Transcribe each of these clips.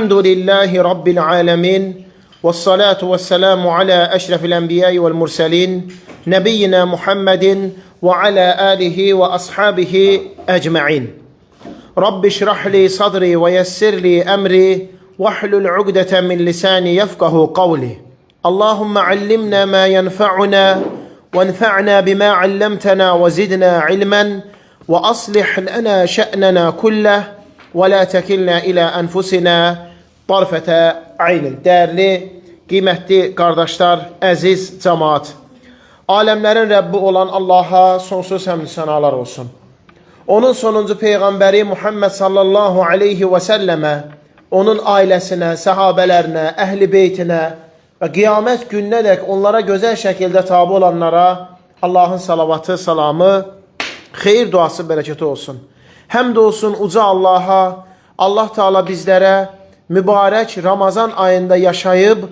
الحمد لله رب العالمين والصلاة والسلام على أشرف الأنبياء والمرسلين نبينا محمد وعلى آله وأصحابه أجمعين رب اشرح لي صدري ويسر لي أمري واحلل عقدة من لساني يفقه قولي اللهم علمنا ما ينفعنا وانفعنا بما علمتنا وزدنا علما وأصلح لنا شأننا كله ولا تكلنا إلى أنفسنا طرفة عين. Değerli, kıymetli kardeşler, əziz cemaat. Alemlerin Rabbi olan Allah'a sonsuz həmd sənalar olsun. Onun sonuncu peyğəmbəri Muhammed sallallahu aleyhi ve selleme, onun ailəsinə, səhabələrinə, əhl-i beytinə və qiyamət gününə dək onlara gözəl şəkildə tabi olanlara Allahın salavatı, salamı, xeyir duası, bərəkəti olsun. Həmd olsun uca Allah'a, Allah Teala bizlərə mübarək Ramazan ayında yaşayıb,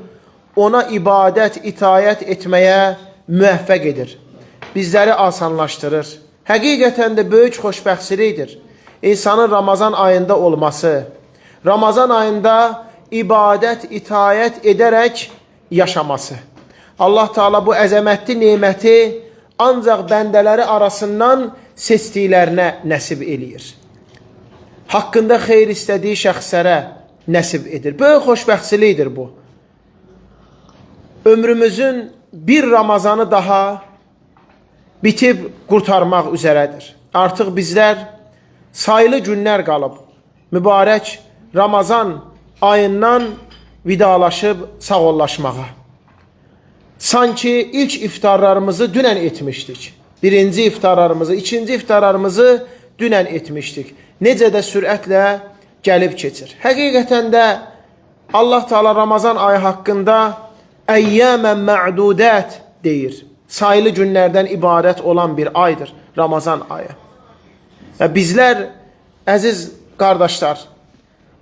ona ibadət, itayət etməyə müvəffəq edir. Bizləri asanlaşdırır. Həqiqətən də böyük xoşbəxtçilikdir insanın Ramazan ayında olması. Ramazan ayında ibadət, itayət edərək yaşaması. Allah Teala bu əzəmətli neməti ancaq bəndələri arasından seçdiklərinə nəsib eləyir. Haqqında xeyir istədiyi şəxslərə nəsib edir. Böyük xoşbəxtçilikdir bu. Ömrümüzün bir Ramazanı daha bitib qurtarmaq üzərədir. Artıq bizlər sayılı günlər qalıb mübarək Ramazan ayından vidalaşıb sağollaşmağa. Sanki ilk iftarlarımızı dünən etmişdik. Birinci iftarlarımızı, ikinci iftarlarımızı dünən etmişdik. Necə də sürətlə gəlib keçir. Həqiqətən də Allah Teala Ramazan ayı haqqında əyyəmən mə'dudət deyir. Sayılı günlərdən ibarət olan bir aydır Ramazan ayı. Və bizlər, əziz qardaşlar,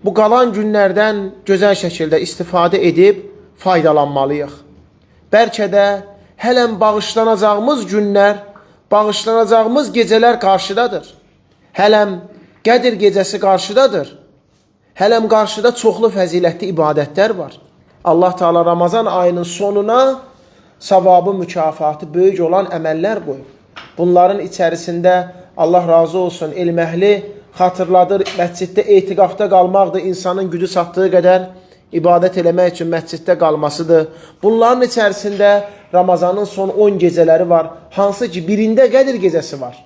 bu qalan günlərdən gözəl şəkildə istifadə edib faydalanmalıyıq. Bəlkə də hələn bağışlanacağımız günlər, bağışlanacağımız gecələr qarşıdadır. Hələm Qədir gecəsi qarşıdadır. Hələm qarşıda çoxlu fəzilətli ibadətlər var. Allah Teala Ramazan ayının sonuna savabı, mükafatı böyük olan əməllər qoyub. Bunların içərisində Allah razı olsun, elm əhli xatırladır, məsciddə etiqafda qalmaqdır, insanın gücü çatdığı qədər ibadət eləmək üçün məsciddə qalmasıdır. Bunların içərisində Ramazanın son 10 gecələri var. Hansı ki birində Qədir gecəsi var.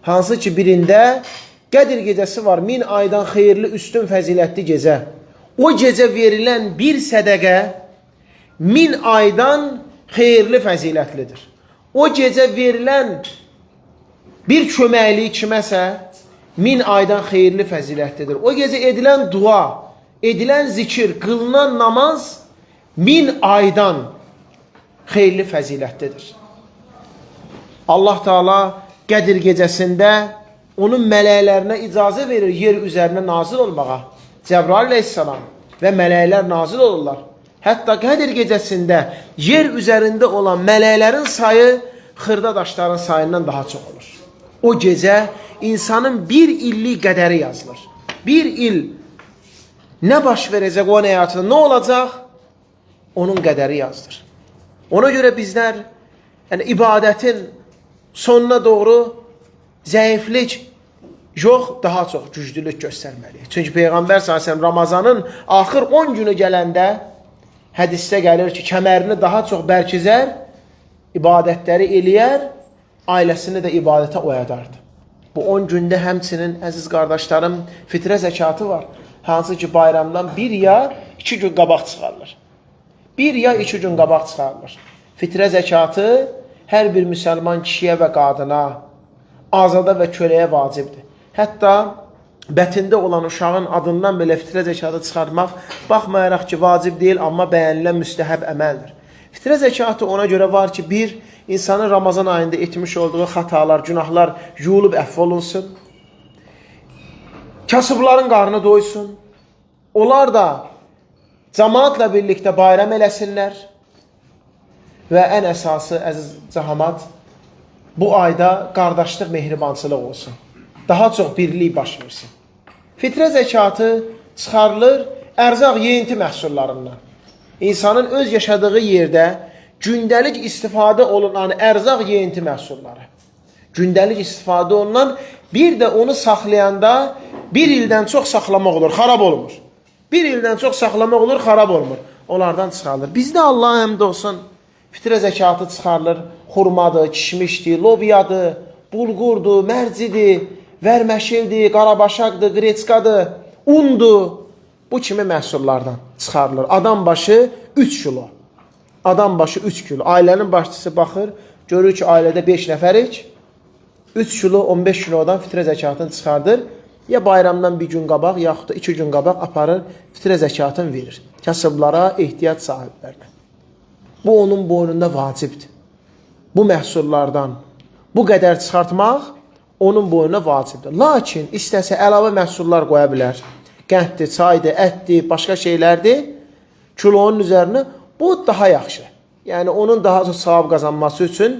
Hansı ki birində Qədir gecəsi var. 1000 aydan xeyirli, üstün, fəzilətli gecə. O gecə verilən bir sədəqə 1000 aydan xeyirli, fəzilətlidir. O gecə verilən bir köməklik kiməsə 1000 aydan xeyirli, fəzilətlidir. O gecə edilən dua, edilən zikir, qılınan namaz 1000 aydan xeyirli, fəzilətlidir. Allah Teala Qədir gecəsində onun mələklərinə icazə verir yer üzərinə nazil olmağa. Cəbrail əleyhissalam və mələklər nazil olurlar. Hətta Qədir gecəsində yer üzərində olan mələklərin sayı xırda daşların sayından daha çox olur. O gecə insanın bir illik qədəri yazılır. Bir il nə baş verəcək o həyatında, nə olacaq? Onun qədəri yazılır. Ona görə bizlər ibadətin sonuna doğru zəiflik yox, daha çox güclülük göstərməliyik. Çünki Peyğəmbər s.ə.v Ramazanın axır 10 günü gələndə hədisdə gəlir ki, kəmərini daha çox bərkizər, ibadətləri eləyər, ailəsini də ibadətə oyadardı. Bu 10 gündə həmçinin, əziz qardaşlarım, fitrə zəkatı var. Hansı ki bayramdan 1 ya 2 gün qabaq çıxarılır. 1 ya 2 gün qabaq çıxarılır. Fitrə zəkatı hər bir müsəlman kişiyə və qadına, azada və köləyə vacibdir. Hətta bətində olan uşağın adından belə fitrə zəkatı çıxartmaq, baxmayaraq ki, vacib deyil, amma bəyənilən müstəhəb əməldir. Fitrə zəkatı ona görə var ki, bir, insanın Ramazan ayında etmiş olduğu xatalar, günahlar yuyulub əfv olunsun. Kasıbların qarnı doysun. Onlar da cəmaatla birlikdə bayram eləsinlər. Və ən əsası, əziz cəmaat, bu ayda qardaşlıq, mehribançılıq olsun. Daha çox birlik baş versin. Fitrə zəkatı çıxarılır ərzaq yeyinti məhsullarından. İnsanın öz yaşadığı yerdə gündəlik istifadə olunan ərzaq yeyinti məhsulları. Gündəlik istifadə olunan, bir də onu saxlayanda bir ildən çox saxlamaq olur, xarab olmur. Bir ildən çox saxlamaq olur, xarab olmur. Onlardan çıxarılır. Bizdə Allah'a həmd olsun, fitrə zəkatı çıxarılır. Xurmadır, kişmişdir, lobiyadır, bulgurdur, mərcidir, vərməşildir, qarabaşaqdır, qreçkadır, undur. Bu kimi məhsullardan çıxarılır. Adam başı 3 kilo. Adam başı 3 kilo. Ailənin başçısı baxır, görür ki, ailədə 5 nəfərik. 3 kilo, 15 kilodan fitrə zəkatını çıxardır. Ya bayramdan bir gün qabaq, yaxud da 2 gün qabaq aparır, fitrə zəkatını verir. Kasıblara, ehtiyac sahiblərinə. Bu onun boynunda vacibdir. Bu məhsullardan bu qədər çıxartmaq onun boynuna vacibdir. Lakin istəsə əlavə məhsullar qoya bilər. Qənddir, çaydır, ətdir, başqa şeylərdir. Kilonun üzərinə bu daha yaxşı. Yəni onun daha çox savab qazanması üçün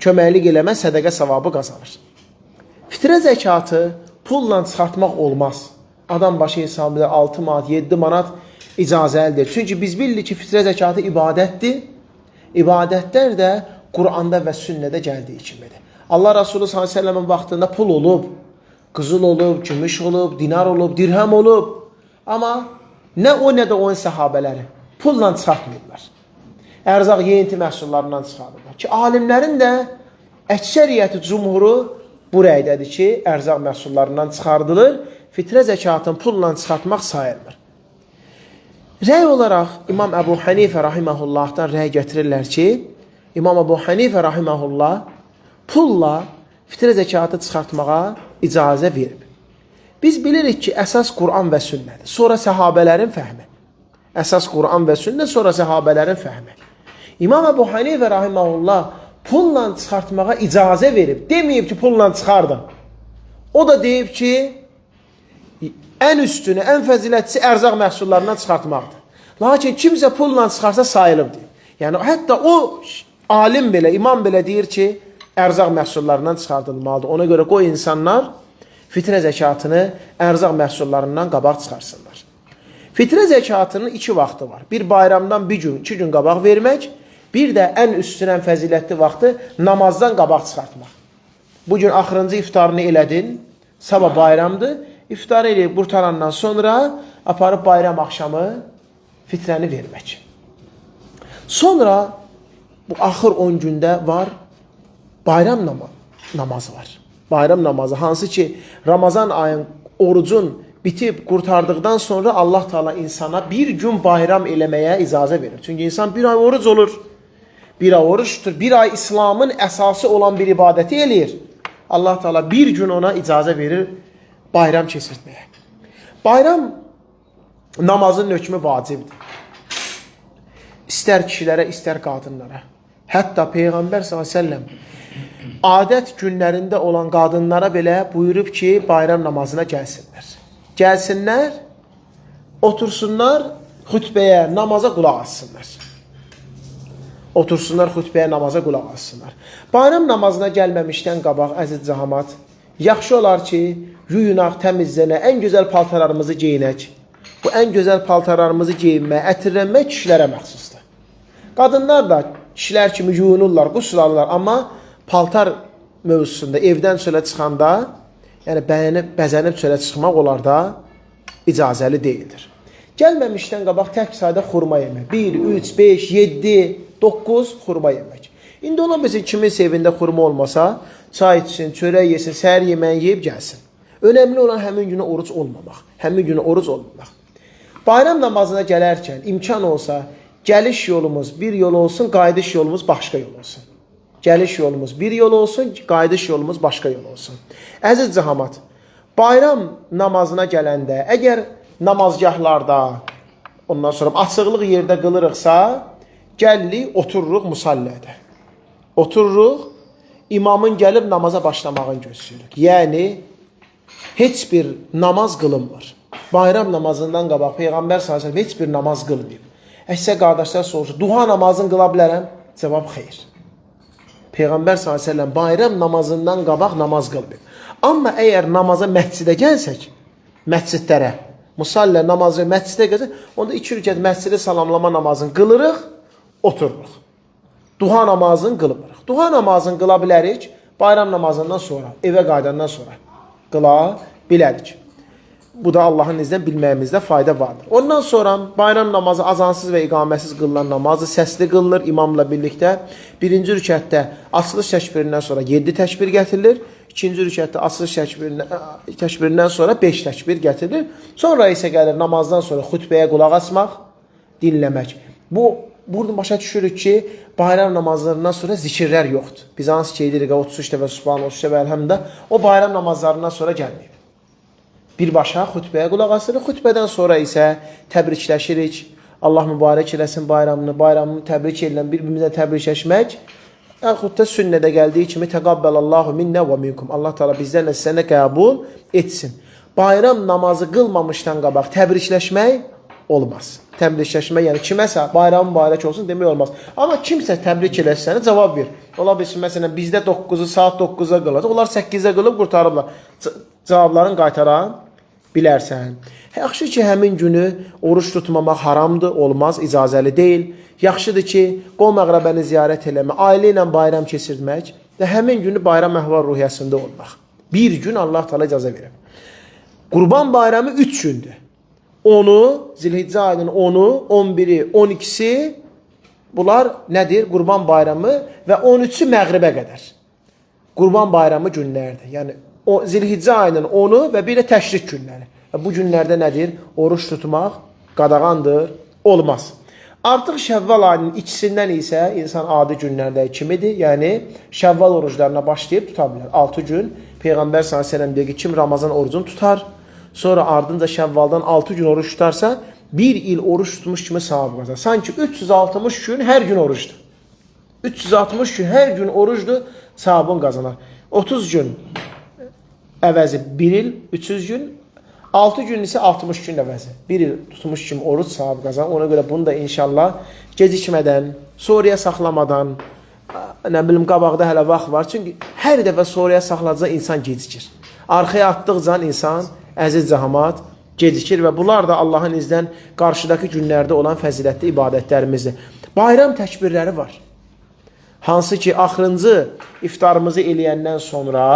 köməklik eləmə, sədəqə savabı qazanır. Fitrə zəkatı pulla çıxartmaq olmaz. Adam başı hesab edir 6 manat, 7 manat icazəlidir. Çünki biz bilirik ki, fitrə zəkatı ibadətdir. İbadətlər də Quranda və sünnədə gəldiyi kimidir. Allah Resulü s.ə.v-in vaxtında pul olub, qızıl olub, gümüş olub, dinar olub, dirhəm olub. Amma nə o, nə də onun səhabələri pulla çıxartmıyorlar. Ərzaq yeyinti məhsullarından çıxarırlar. Ki, alimlərin də əksəriyyəti cumhuru bu rəydədir ki, ərzaq məhsullarından çıxardılır, fitrə zəkatını pulla çıxartmaq sayılmır. Rəy olaraq İmam Əbu Hanifə rahiməhullahdan rəy gətirirlər ki, İmam Əbu Hanifə rahiməhullah pulla fitrə zəkatı çıxartmağa icazə verib. Biz bilirik ki, əsas Quran və sünnədir. Sonra səhabələrin fəhmi. Əsas Quran və sünnə, sonra səhabələrin fəhmi. İmam Əbu Hanifə rahiməhullah pulla çıxartmağa icazə verib. Deməyib ki, pulla çıxardın. O da deyib ki, ən üstünü, ən fəzilətçisi ərzaq məhsullarından çıxartmaqdır. Lakin kimsə pulla çıxarsa sayılıb deyib. Yəni, hətta o alim belə, imam belə deyir ki, ərzaq məhsullarından çıxardılmalıdır. Ona görə qoy insanlar fitrə zəkatını ərzaq məhsullarından qabaq çıxarsınlar. Fitrə zəkatının 2 vaxtı var. Bir bayramdan 2 gün qabaq vermək, bir də ən üstün, ən fəzilətli vaxtı namazdan qabaq çıxartmaq. Bugün axırıncı iftarını elədin, sabah bayramdır, iftarı eləyib qurtarandan sonra aparıb bayram axşamı fitrəni vermək. Sonra bu axır 10 gündə var bayram namazı var. Bayram namazı, hansı ki Ramazan ayın orucun bitib qurtardıqdan sonra Allah Teala insana bir gün bayram eləməyə icazə verir. Çünki insan bir ay oruc olur, bir ay oruç tutur, bir ay İslamın əsası olan bir ibadəti eləyir. Allah Teala bir gün ona icazə verir bayram keçirtməyə. Bayram namazın hökmü vacibdir. İstər kişilərə, istər qadınlara. Hətta Peyğəmbər s.ə.v adət günlərində olan qadınlara belə buyurub ki, bayram namazına gəlsinlər. Gəlsinlər, otursunlar, xütbəyə, namaza qulaq assınlar. Otursunlar, xütbəyə, namaza qulaq assınlar. Bayram namazına gəlməmişdən qabaq, əziz cəmaət, yaxşı olar ki, yuyunaq, təmizlənə, ən gözəl paltarlarımızı geyinək. Bu ən gözəl paltarlarımızı geyinmək, ətirlənmək kişilərə məxsusdur. Qadınlar da kişilər kimi yuyunurlar, qüsl alırlar, amma paltar mövzusunda evdən çölə çıxanda, yəni bəzənib çölə çıxmaq onlarda icazəli deyildir. Gəlməmişdən qabaq tək sayda xurma yemək. 1, 3, 5, 7, 9 xurma yemək. İndi ola bilsin kimin evində xurma olmasa, çay içsin, çörək yesin, səhər yeməyi yeyib gəlsin. Önəmli olan həmin günə oruc olmamaq. Həmin günə oruc olmamaq. Bayram namazına gələrkən imkan olsa, gəliş yolumuz bir yol olsun, qayıdış yolumuz başqa yol olsun. Gəliş yolumuz bir yol olsun, qayıdış yolumuz başqa yol olsun. Əziz cəmaət, bayram namazına gələndə, əgər namazgahlarda, ondan sonra açıqlıq yerdə qılırıqsa, gəlirik, otururuq musallədə. Otururuq, imamın gəlib namaza başlamağını gözləyirik. Yəni, heç bir namaz qılınmır. Bayram namazından qabaq Peyğəmbər s.ə.v heç bir namaz qılmayıb. Əksə qardaşlar soruşur, duha namazını qıla bilərəm? Cavab xeyr. Peyğəmbər s.ə.v bayram namazından qabaq namaz qılmayıb. Amma əgər namaza məscidə gəlsək, məscidlərə, Musallə namazı məscidə gəlsə, onda 2 rükət məscidi salamlama namazını qılırıq, otururuq. Duha namazını qılmırıq. Duha namazını qıla bilərik bayram namazından sonra, evə qayıdandan sonra qıla bilərik. Bu da Allahın izniyle bilməyimizdə fayda vardır. Ondan sonra bayram namazı azansız və iqaməsiz qılınan namazı səsli qılınır imamla birlikdə. Birinci rükətdə açılış təkbirindən sonra 7 təkbir gətirilir. İkinci rükətdə açılış təkbirindən sonra 5 təkbir gətirilir. Sonra isə gəlir namazdan sonra xutbəyə qulaq asmaq, dinləmək. Burada başa düşürük ki, bayram namazlarından sonra zikirlər yoxdur. Biz hansı ki edirik 33 dəfə Subhanallah, 33 dəfə Elhamdə, o bayram namazlarından sonra gəlməyib. Birbaşa xutbəyə qulaq asırıq. Xutbədən sonra isə təbrikləşirik. Allah mübarək eləsin bayramını təbrik edilən bir-birimizlə təbrikləşmək. Yaxud da sünnədə gəldiyi kimi təqabbəlallahu minnə və minkum. Allah Teala bizdən də sizdən də qəbul etsin. Bayram namazı qılmamışdan qabaq təbrikləşmək olmaz. Təbrikləşmək, yəni kiməsə bayramı mübarək olsun demək olmaz. Amma kimsə təbrik eləsənə cavab ver. Ola bilsin, məsələn, bizdə 9-u saat 9-a qılacaq. Onlar 8-ə qılıb qurtarıblar. Cavablarını qaytara bilərsən. Yaxşı ki, həmin günü oruç tutmamaq haramdır, olmaz, icazəli deyil. Yaxşıdır ki, qovm əqrəbəni ziyarət eləmək, ailə ilə bayram keçirmək və həmin günü bayram əhval ruhiyyəsində olmaq. Bir gün Allah Teala icazə verir. Qurban bayramı 3 gündür. 10'u, Zilhiccə ayının 10'u, 11'i, 12'si bunlar nədir? Qurban bayramı və 13'ü məğribə qədər. Qurban bayramı günlərdir. Yəni Zilhiccə ayının 10'u və bir də təşrik günləri. Bu günlərdə nədir? Oruç tutmaq qadağandır, olmaz. Artıq Şəvval ayının ikisindən isə insan adi günlərdə kimidir? Yəni Şəvval oruclarına başlayıb tuta bilər. 6 gün Peyğəmbər s.ə.v deyir ki, kim Ramazan orucunu tutar, sonra ardınca Şəvvaldan 6 gün oruç tutarsa, 1 il oruç tutmuş kimi savab qazanır. Sanki 360 gün hər gün oruçdur. 360 gün hər gün oruçdur, savabını qazanar. 30 gün əvəzi 1 il, 300 gün, 6 gün isə 60 gün əvəzi. 1 il tutmuş kimi oruç savab qazanır. Ona görə bunu da inşallah gecikmədən, sonraya saxlamadan, nə bilim qabaqda hələ vaxt var. Çünki hər dəfə sonraya saxladıqca insan gecikir. Arxaya atdıqca insan əziz cəmaət gecikir və bunlar da Allahın iznindən qarşıdakı günlərdə olan fəzilətli ibadətlərimizdir. Bayram təkbirləri var. Hansı ki, axırıncı iftarımızı eləyəndən sonra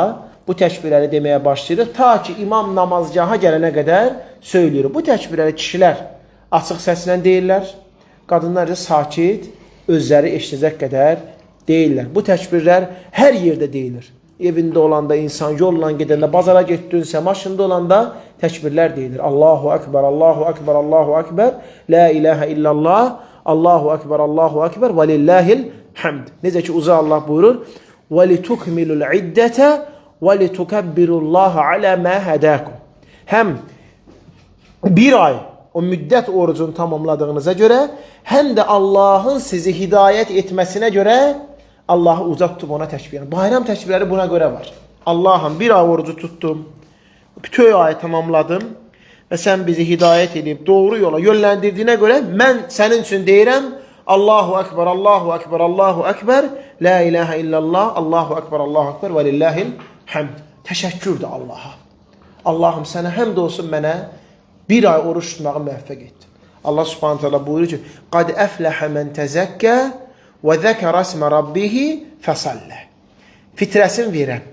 bu təkbirləri deməyə başlayırıq. Ta ki, imam namazgaha gələnə qədər söyləyirik. Bu təkbirləri kişilər açıq səslə deyirlər. Qadınlar isə sakit, özləri eşidəcək qədər deyirlər. Bu təkbirlər hər yerdə deyilir. Evində olanda insan, yolla gedəndə, bazara getdinsə, maşında olanda təkbirlər deyilir. Allahu Ekber, Allahu Ekber, Allahu Ekber, La ilahe illallah, Allahu Ekber, Allahu Ekber, və lillahil hamd. Necə ki, uza Allah buyurur, və litukmilul iddətə, və litukabbirullaha alə mə hədəkum. Həm bir ay o müddət orucunu tamamladığınıza görə, həm də Allahın sizi hidayət etməsinə görə Allahı uca tutub ona təkbir. Bayram təkbirləri buna görə var. Allahım, bir ay orucu tuttum, bütün ayı tamamladım və sən bizi hidayət edib doğru yola yönləndirdiyinə görə mən sənin üçün deyirəm, Allahu Ekber, Allahu Ekber, Allahu Ekber, La ilahe illallah, Allahu Ekber, Allahu Ekber, və lillahil hamd. Təşəkkürdür Allaha. Allahım, sənə həmd olsun mənə bir ay oruç tutmağı müvəffəq etdin. Allah subhanahu teala buyurur ki, Qad əfləhə mən təzəkkə və zəkərə ismə rabbihi fəsallə. Fitrəsini verən,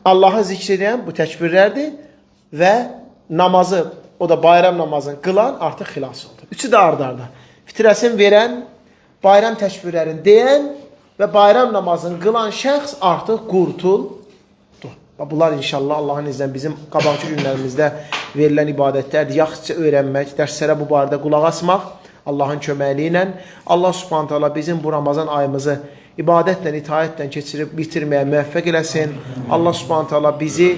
Allahı zikr edən bu təkbirlərdir və namazı, o da bayram namazını qılan artıq xilas oldu. Üçü də ardarda. Fitrəsini verən, bayram təkbirlərini deyən və bayram namazını qılan şəxs artıq qurtuldu. Bunlar inşallah Allahın iznindən bizim qabaqcı günlərimizdə verilən ibadətlərdir. Yaxşıca öyrənmək, dərslərə bu barədə qulaq asmaq, Allahın köməkliyi ilə Allah subhanahu teala bizim bu Ramazan ayımızı ibadətlə, itaətlə keçirib bitirməyə müvəffəq eləsin. Allah subhanahu teala bizi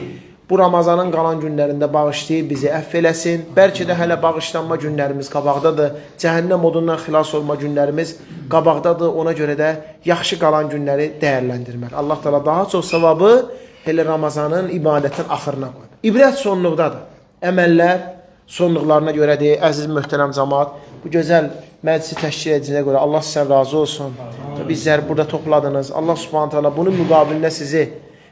bu Ramazanın qalan günlərində bağışlayıb bizi əfv eləsin. Bəlkə də hələ bağışlanma günlərimiz qabaqdadır. Cəhənnəm odundan xilas olma günlərimiz qabaqdadır. Ona görə də yaxşı qalan günləri dəyərləndirmək. Allah teala daha çox savabı elə Ramazanın ibadətin axırına qoyur. İbrət sonluqdadır. Əməllər sonluqlarına görədir. Əziz möhtərəm cəmaət, bu gözəl məclisi təşkil ediciyinə görə Allah sizdən razı olsun. Bizləri burada topladınız. Allah subhanahu teala bunun müqabilində sizi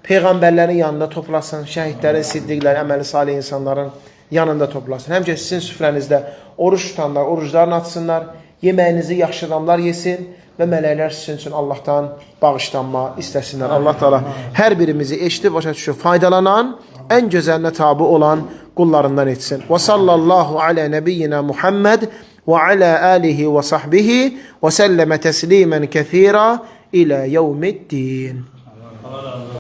Peyğəmbərlərin yanında toplasın, şəhidlərin, siddiqlərin, əməli salih insanların yanında toplasın. Həmçə sizin süfrənizdə oruç tutanlar, oruclarını açsınlar, yeməyinizi yaxşı adamlar yesin və mələklər sizin üçün Allahdan bağışlanma istəsinlər. Allah Teala hər birimizi eşidib başa düşüb faydalanan, ən gözəlinə tabi olan qullarından etsin. Və sallallahu alə nəbiyyina Muhammed və alə alihi və sahbihi və səlləmə təslimən kəthira ilə yevmiddin.